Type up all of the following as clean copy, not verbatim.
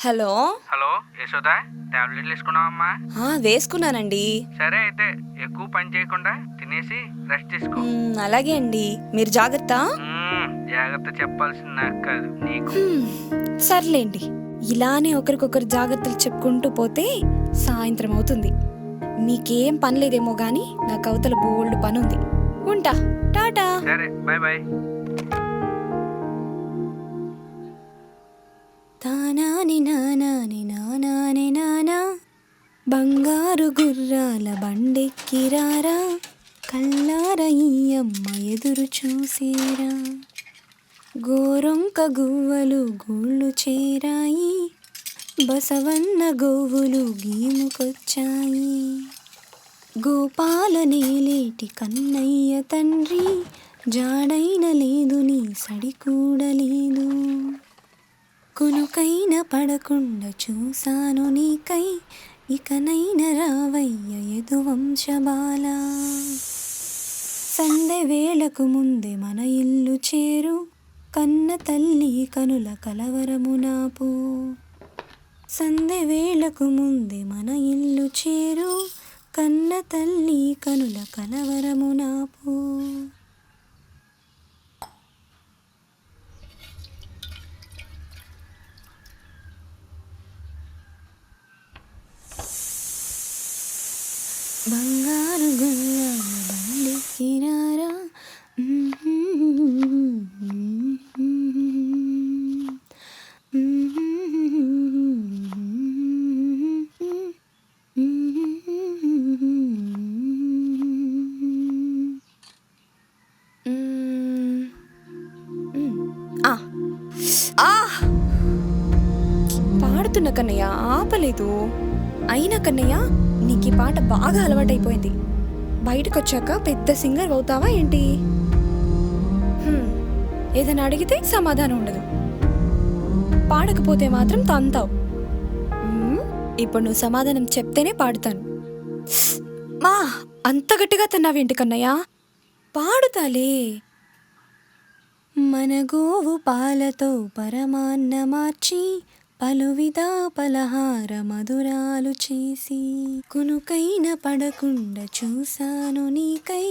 Hello. Hello Yashoda, టాబ్లెట్లు వేసుకున్నావమ్మా? వేసుకున్నానండి. సరే అయితే ఎక్కువ పని చేయకుండా తినేసి రెస్ట్ తీసుకో. అలాగే అండి, మీరు జాగ్రత్త. జాగ్రత్త చెప్పాల్సింది నాకు కాదు, నీకు. సర్లేండి, ఇలానే ఒకరికొకరు జాగ్రత్తలు చెప్పుకుంటూ పోతే సాయంత్రం అవుతుంది. మీకేం పని లేదేమో గాని నాకు అవతల బోల్డ్ పని ఉంది. ఉంటా, టాటా. సరే, బాయ్ బాయ్. తానాని నానాని నానాని నానా, బంగారు గుర్రాల బండెక్కిరారా, కల్లార ఈ అమ్మ ఎదురు చూసేరా, గోరొంక గువ్వలు గూళ్ళు చేరాయి, బసవన్న గోవులు గీముకొచ్చాయి, గోపాల నేలేటి కన్నయ్య తండ్రి, జాడైన లేదు నీ సడి కూడా లేదు, కొనుకైన పడకుండా చూసాను నీకై, ఇకనైన రావయ్య యదువంశబాల, సందె వేళకు ముందే మన ఇల్లు చేరు, కన్న తల్లి కనుల కలవరము నాపు, సందె వేళకు ముందే మన ఇల్లు చేరు, కన్న తల్లి కనుల కలవరము నాపు. బంగారు గుర్రాల బండెక్కిరారా, పాడుతున్న కన్నయ్య ఆపలేదు. అయినా కన్నయ్య, నీకు ఈ పాట బాగా అలవాటైపోయింది. బయటకు వచ్చాక పెద్ద సింగర్ అవుతావా ఏంటి? ఏదైనా అడిగితే సమాధానం ఉండదు, పాడకపోతే మాత్రం తంతావు. ఇప్పుడు నువ్వు సమాధానం చెప్తేనే పాడుతాను. మా అంత గట్టిగా తన్నావేంటి కన్నయ్య? పాడుతాలే. మన గోవు పాలతో పరమాన్న మార్చి, పలువిధ పలహార మధురాలు చేసి, కునుకైన పడకుండా చూసాను నీకై,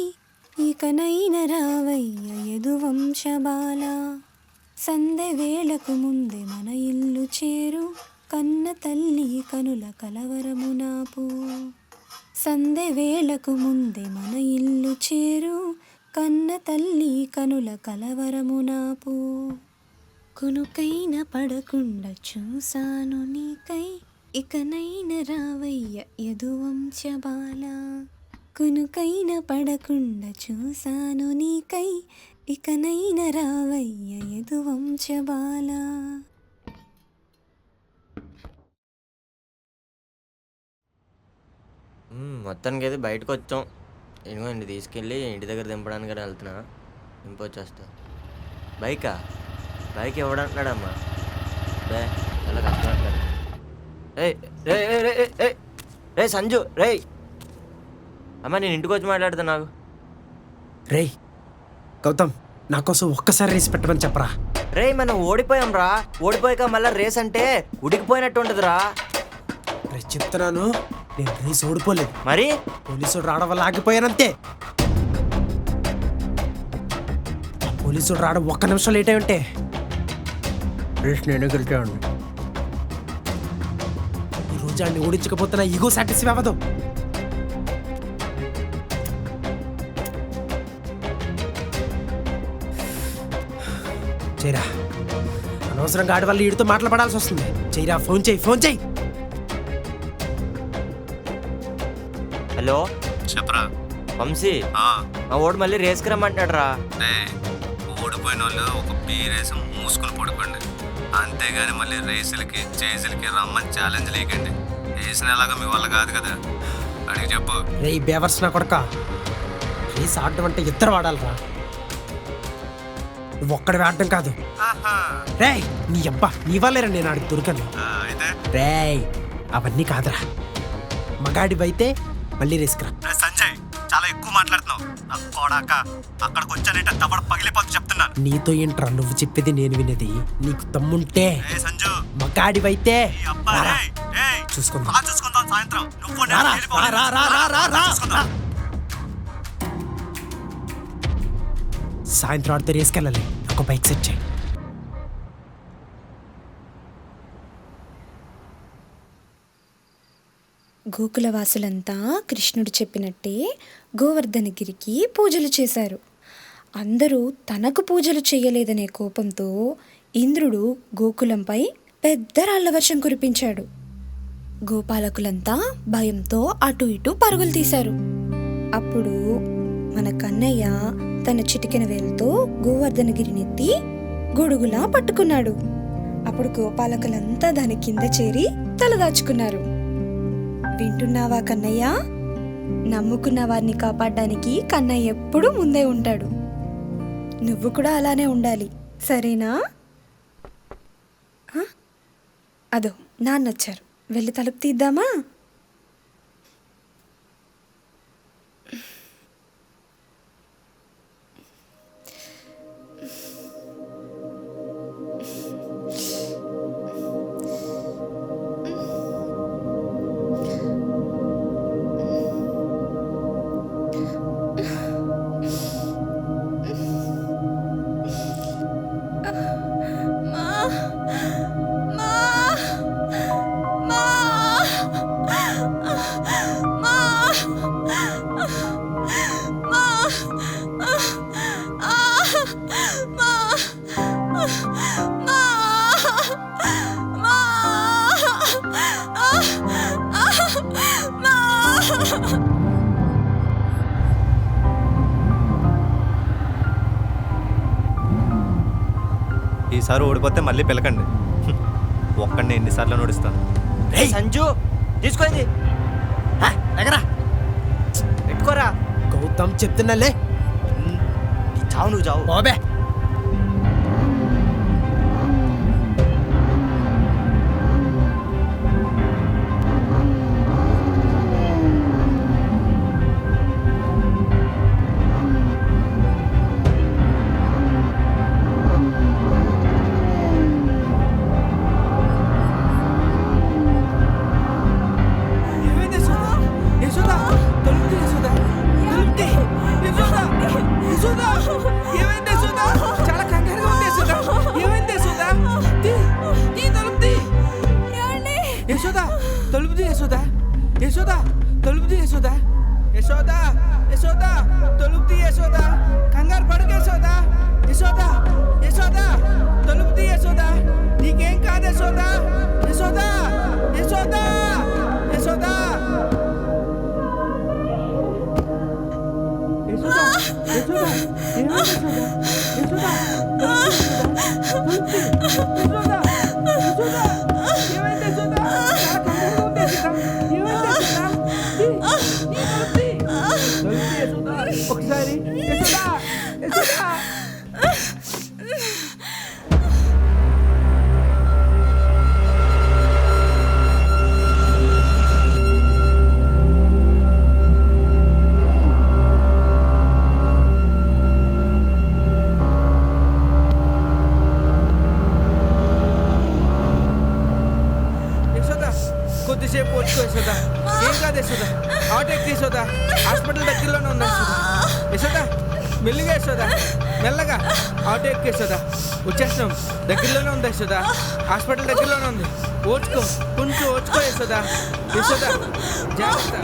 ఇకనైన రావయ్య యదువంశబాల, సందె వేళకు ముందే మన ఇల్లు చేరు, కన్న తల్లి కనుల కలవరము నాపు, సందె వేళకు ముందే మన ఇల్లు చేరు, కన్న తల్లి కనుల కలవరము నాపు, కునుకైన పడకుండా చూసాను నీకై, ఇకనైన రావయ్య యదువంశబాల, కునుకైన పడకుండా చూసాను నీకై, ఇకనైన రావయ్య యదువంశబాల. మొత్తానికి అయితే బయటకు వచ్చాం. ఇదిగోండి తీసుకెళ్ళి ఇంటి దగ్గర దింపడానికి కూడా వెళ్తున్నా. దింపొచ్చేస్తా. బైకా? బైక్ ఎవడంటున్నాడమ్మా? రే చాలా కష్టం అంటారు. రే సంజు, రే అమ్మా, నేను ఇంటికి వచ్చి మాట్లాడతా. నాకు రే గౌతమ్, నా కోసం ఒక్కసారి రేసి పెట్టమని చెప్పరా. రే మనం ఓడిపోయాం రా. ఓడిపోయాక మళ్ళీ రేస్ అంటే ఉడికిపోయినట్టు ఉంటుందిరా. రే చెప్తున్నాను, నేను రేసి ఓడిపోలేదు. మరి పోలీసుడు రావడం వల్ల ఆగిపోయానంతే. పోలీసుడు రావడం ఒక్క నిమిషం లేట్ అయి ఉంటే రేస్ నేనే గెలిచాను. ఈరోజు అన్ని ఓడించకపోతే నా ఈగో సాటిస్ఫై అవ్వదు. చేయరా, అనవసరంగా ఆడి వల్ల వీడితో మాట్లాడాల్సి వస్తుంది. చేయరా, ఫోన్ చేయి, ఫోన్ చేయి. హలో చెప్పరా వంశీ, మా ఓడి మళ్ళీ రేస్కి రమ్మంటున్నాడు రా. ఓడిపోయిన వాళ్ళు ఒక బీరేసి మూసుకొని పడుకోండి, అంతేగాని మళ్ళీ రేసులకి చేసులకి రమ్మని ఛాలెంజ్ లేకండి. వేసిన ఎలాగా మీ వల్ల కాదు కదా, అడిగి చెప్పు. రే బేవర్స్ నా కొడక, రేస్ ఆడటం అంటే ఇద్దరు వాడాలరా, నువ్వు ఒక్కడి ఆడటం కాదు. రే నీ అబ్బా, నీ వల్లేరా నేను ఆడికి దొరికాను. రే అవన్నీ కాదురా, మగాడివైతే మళ్ళీ రేసుకురా. సంజయ్, చాలా ఎక్కువ మాట్లాడుతున్నావు. అక్కడికి వచ్చానంటే దవడ పగిలిపోతు చెప్తున్నాను. నీతో ఏంట్రా నువ్వు చెప్పేది నేను వినేది? నీకు తమ్ముంటే సంజు మగాడివైతే రారా. చూసుకుందాం. రారా, రా, రా, రా, రా, రా, రా. సాయంత్రం ఆడితే రేసుకెళ్ళాలి. ఒక బైక్ సెట్ చేయి. గోకులవాసులంతా కృష్ణుడు చెప్పినట్టే గోవర్ధనగిరికి పూజలు చేశారు. అందరూ తనకు పూజలు చేయలేదనే కోపంతో ఇంద్రుడు గోకులంపై పెద్ద రాళ్ల వర్షం కురిపించాడు. గోపాలకులంతా భయంతో అటు ఇటు పరుగులు తీశారు. అప్పుడు మన కన్నయ్య తన చిటికెన వేలుతో గోవర్ధనగిరినెత్తి గొడుగులా పట్టుకున్నాడు. అప్పుడు గోపాలకులంతా దాని కింద చేరి తలదాచుకున్నారు. వింటున్నావా కన్నయ్య? నమ్ముకున్న వారిని కాపాడడానికి కన్నయ్య ఎప్పుడూ ముందే ఉంటాడు. నువ్వు కూడా అలానే ఉండాలి, సరేనా? అదో నాన్నొచ్చారు, వెళ్ళి తలుపు తీద్దామా? ఈసారి ఓడిపోతే మళ్ళీ పిలకండి. ఒక్కడిని ఎన్నిసార్లు నడుస్తాను. సంజు తీసుకోండి, ఎగరా పెట్టుకోరా. గౌతమ్ చెప్తున్నాలే. చావు, నువ్వు చావు. బాబే కొద్దిసేపు వచ్చుకో యశోదా. ఏం కాదు యశోదా, ఆటో ఎక్కి యశోదా, హాస్పిటల్ దగ్గరలోనే ఉంది యశోదా. యశోదా మెల్లిగా యశోదా, మెల్లగా ఆటో ఎక్కి యశోదా, వచ్చేస్తాం. దగ్గరలోనే ఉంది యశోదా, హాస్పిటల్ దగ్గరలోనే ఉంది. ఓడ్చుకో, కొంచెం ఓడ్చుకో యశోదా. యశోదా జాగ్రత్త.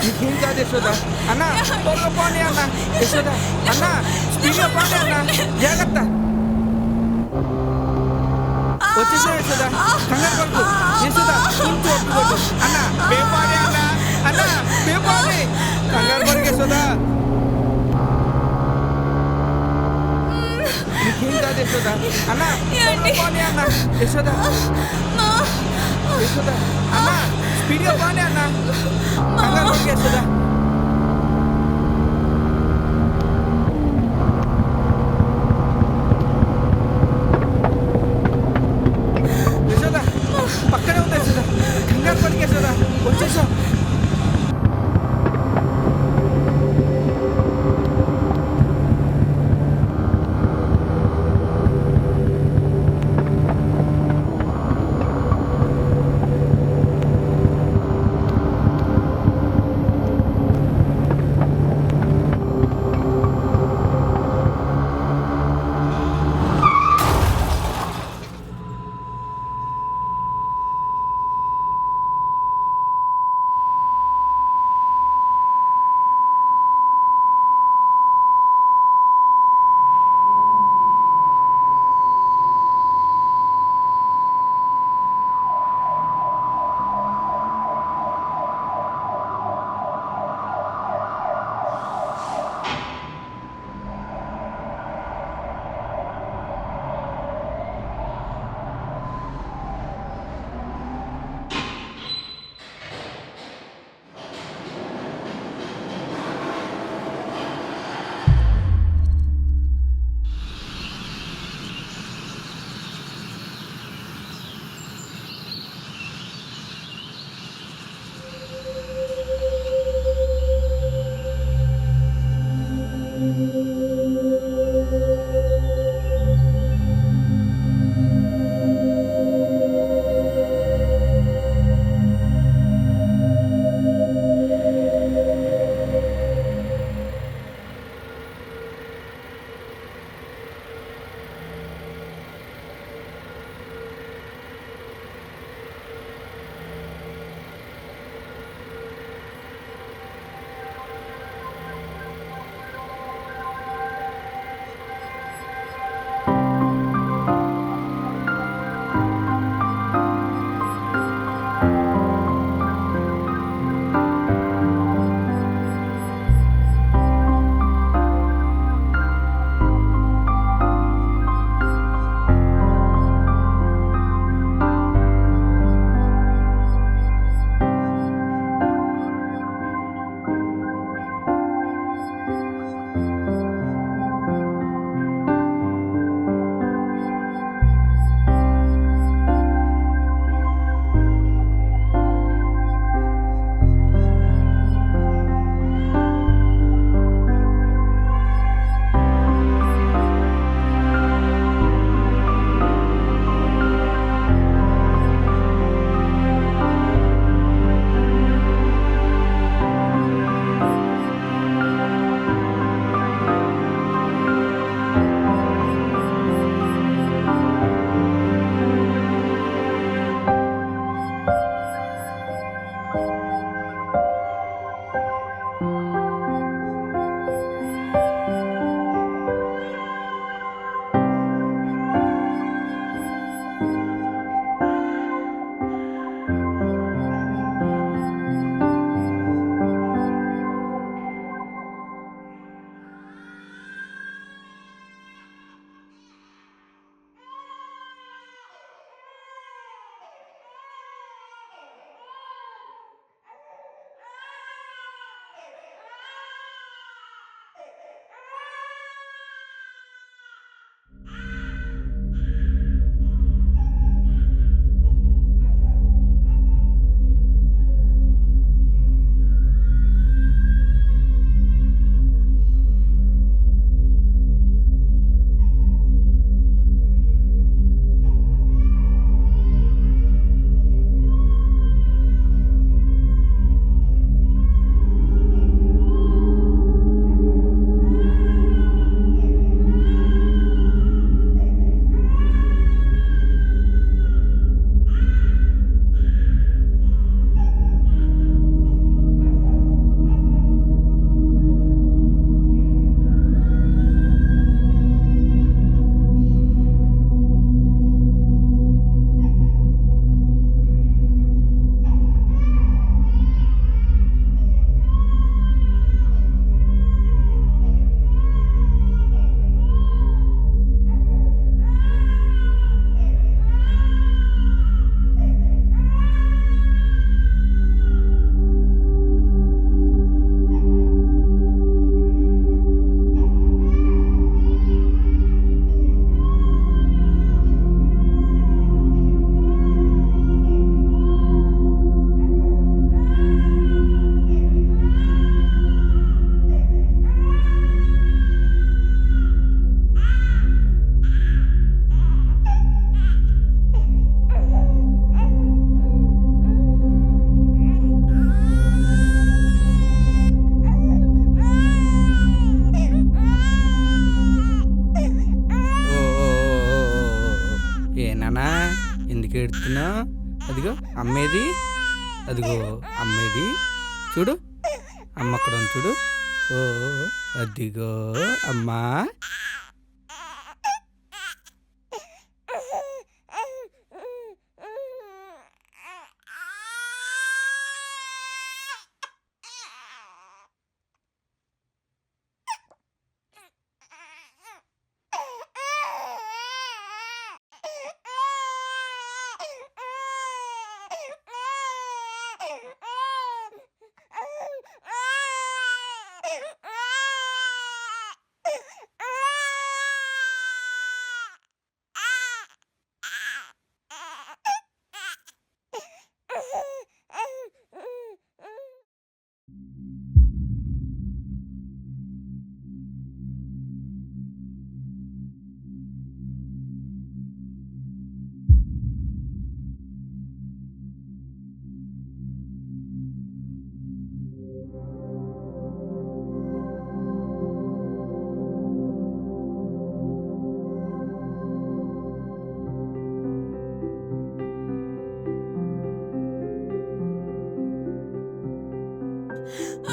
నీకేం కాదు యశోదా. అన్న త్వరగా పోనీ అన్న. యశోదా అన్న స్పీడ్గా పోనీ అన్న, జాగ్రత్త. వచ్చేసా యశోదా, కంగారు పడుకు. యశోదా కొంచెం ఒప్పుకోదు అన్న. పేపాలి అన్న, అన్న పేపాలి. కంగారు పడుకు యశోదా. నీకేం కాదు యశోదా. అన్న త్వరగా పోనీ అన్న. యశోదా యశోదా అన్న స్పీడ్గా పోనీ అన్న. కంగారు పడుకు యశోదా. పక్కనే ఉంది యశోదా, కంగారు పడికి యశోదా, వచ్చేసా. ఇదిగో అమ్మేది, అదిగో అమ్మేది, చూడు అమ్మ అక్కడ ఉంది చూడు. ఓ అదిగో అమ్మా.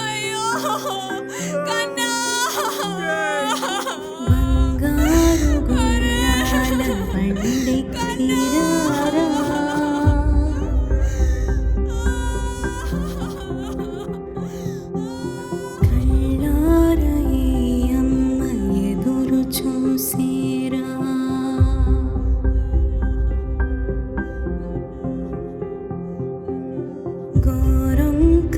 అయ్యో కన్నా బంగారు గుర్రాల బండెక్కిరారా కళ్ళార ఈ అమ్మ ఎదురు చూసేరా గోరంక